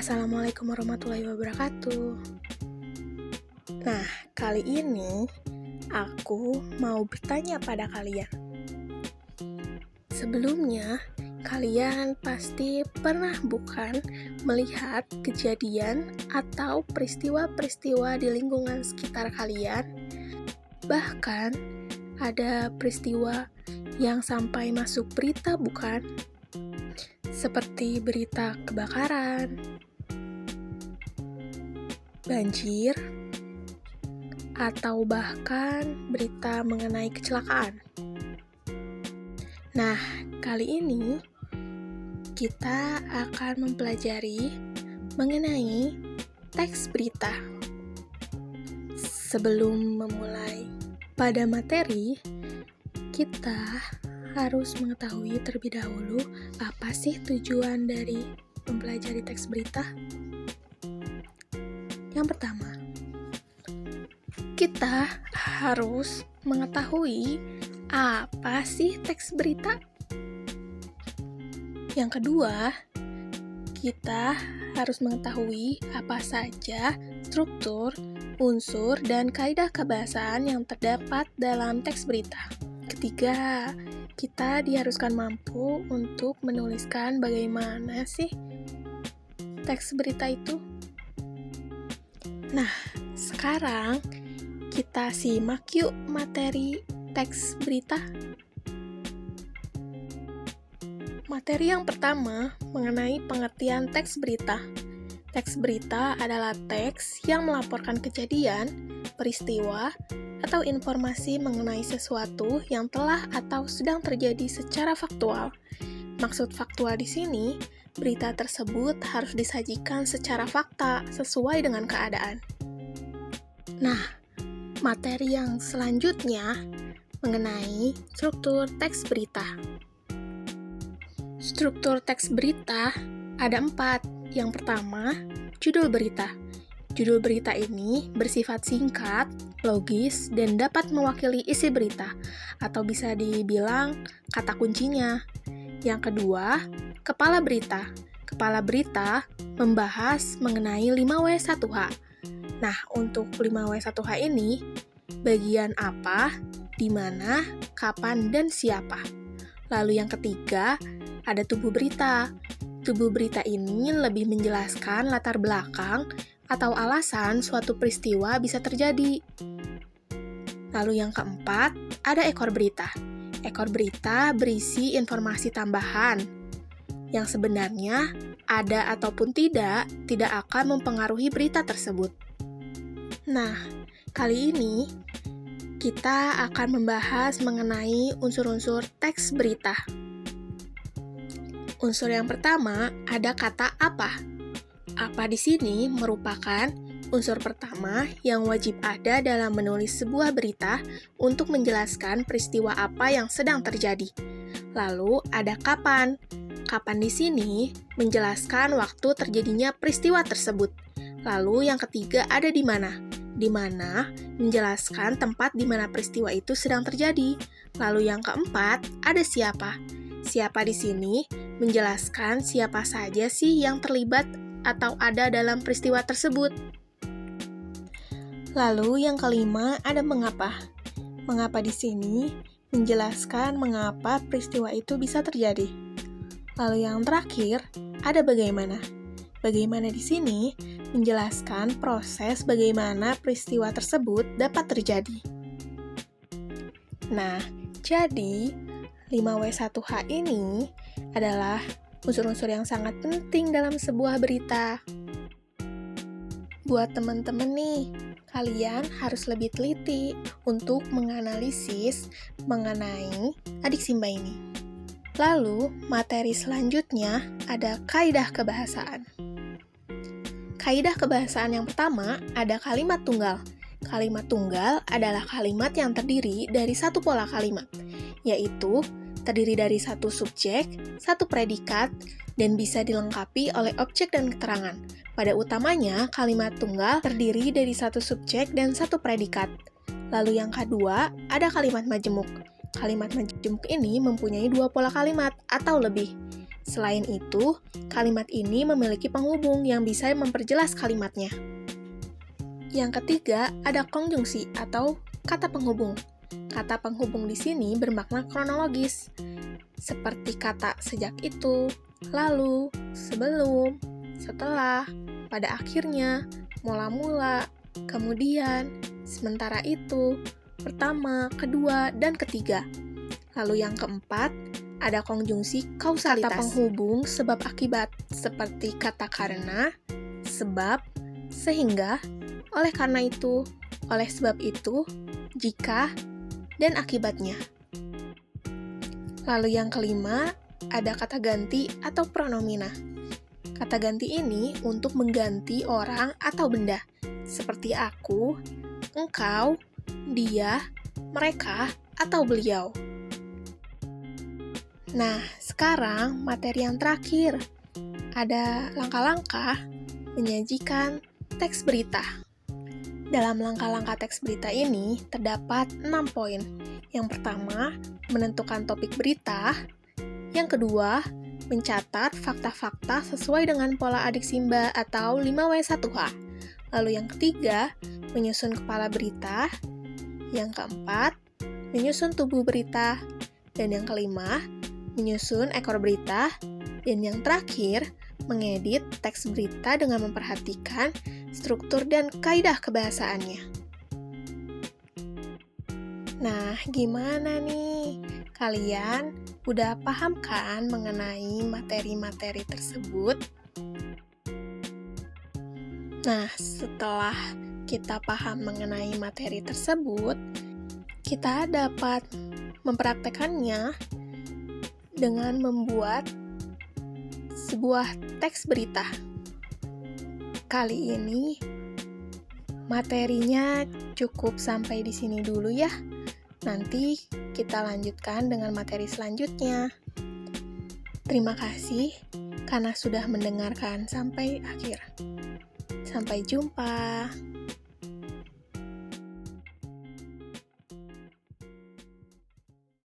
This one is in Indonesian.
Assalamualaikum warahmatullahi wabarakatuh. Nah, kali ini aku mau bertanya pada kalian. Sebelumnya, kalian pasti pernah bukan melihat kejadian atau peristiwa-peristiwa di lingkungan sekitar kalian? Bahkan, ada peristiwa yang sampai masuk berita bukan? Seperti berita kebakaran, banjir, atau bahkan berita mengenai kecelakaan. Nah, kali ini kita akan mempelajari mengenai teks berita. Sebelum memulai pada materi, kita harus mengetahui terlebih dahulu apa sih tujuan dari mempelajari teks berita. Yang pertama, kita harus mengetahui apa sih teks berita. Yang kedua, kita harus mengetahui apa saja struktur, unsur, dan kaidah kebahasaan yang terdapat dalam teks berita. Ketiga, kita diharuskan mampu untuk menuliskan bagaimana sih teks berita itu. Nah, sekarang kita simak yuk materi teks berita. Materi yang pertama mengenai pengertian teks berita. Teks berita adalah teks yang melaporkan kejadian, peristiwa, atau informasi mengenai sesuatu yang telah atau sedang terjadi secara faktual. Maksud faktual di sini, berita tersebut harus disajikan secara fakta sesuai dengan keadaan. Nah, materi yang selanjutnya mengenai struktur teks berita. Struktur teks berita ada 4. Yang pertama, judul berita. Judul berita ini bersifat singkat, logis, dan dapat mewakili isi berita, atau bisa dibilang kata kuncinya. Yang kedua, kepala berita. Kepala berita membahas mengenai 5W1H. Nah, untuk 5W1H ini, bagian apa, di mana, kapan, dan siapa. Lalu yang ketiga, ada tubuh berita. Tubuh berita ini lebih menjelaskan latar belakang atau alasan suatu peristiwa bisa terjadi. Lalu yang keempat, ada ekor berita. Ekor berita berisi informasi tambahan yang sebenarnya ada ataupun tidak akan mempengaruhi berita tersebut. Nah, kali ini kita akan membahas mengenai unsur-unsur teks berita. Unsur yang pertama ada kata apa. Apa di sini merupakan unsur pertama yang wajib ada dalam menulis sebuah berita untuk menjelaskan peristiwa apa yang sedang terjadi. Lalu ada kapan. Kapan di sini menjelaskan waktu terjadinya peristiwa tersebut. Lalu yang ketiga ada di mana. Di mana menjelaskan tempat di mana peristiwa itu sedang terjadi. Lalu yang keempat ada siapa. Siapa di sini menjelaskan siapa saja sih yang terlibat atau ada dalam peristiwa tersebut. Lalu yang kelima ada mengapa. Mengapa di sini menjelaskan mengapa peristiwa itu bisa terjadi. Lalu yang terakhir ada bagaimana. Bagaimana di sini menjelaskan proses bagaimana peristiwa tersebut dapat terjadi. Nah, jadi 5W1H ini adalah unsur-unsur yang sangat penting dalam sebuah berita. Buat teman-teman nih, kalian harus lebih teliti untuk menganalisis mengenai adik Simba ini. Lalu, materi selanjutnya ada kaidah kebahasaan. Kaidah kebahasaan yang pertama ada kalimat tunggal. Kalimat tunggal adalah kalimat yang terdiri dari satu pola kalimat, yaitu terdiri dari satu subjek, satu predikat, dan bisa dilengkapi oleh objek dan keterangan. Pada utamanya, kalimat tunggal terdiri dari satu subjek dan satu predikat. Lalu yang kedua, ada kalimat majemuk. Kalimat majemuk ini mempunyai 2 pola kalimat atau lebih. Selain itu, kalimat ini memiliki penghubung yang bisa memperjelas kalimatnya. Yang ketiga, ada konjungsi atau kata penghubung. Kata penghubung di sini bermakna kronologis, seperti kata sejak itu, lalu, sebelum, setelah, pada akhirnya, mula-mula, kemudian, sementara itu, pertama, kedua, dan ketiga. Lalu yang keempat, ada konjungsi kausalitas. Kata penghubung sebab akibat, seperti kata karena, sebab, sehingga, oleh karena itu, oleh sebab itu, jika, dan akibatnya. Lalu yang kelima, ada kata ganti atau pronomina. Kata ganti ini untuk mengganti orang atau benda, seperti aku, engkau, dia, mereka, atau beliau. Nah, sekarang materi yang terakhir. Ada langkah-langkah menyajikan teks berita. Dalam langkah-langkah teks berita ini, terdapat 6 poin. Yang pertama, menentukan topik berita. Yang kedua, mencatat fakta-fakta sesuai dengan pola adik Simba atau 5W1H. Lalu yang ketiga, menyusun kepala berita. Yang keempat, menyusun tubuh berita. Dan yang kelima, menyusun ekor berita. Dan yang terakhir, mengedit teks berita dengan memperhatikan struktur dan kaidah kebahasaannya. Nah, gimana nih? Kalian udah paham kan mengenai materi-materi tersebut? Nah, setelah kita paham mengenai materi tersebut, kita dapat mempraktekannya dengan membuat sebuah teks berita. Kali ini materinya cukup sampai di sini dulu ya. Nanti kita lanjutkan dengan materi selanjutnya. Terima kasih karena sudah mendengarkan sampai akhir. Sampai jumpa.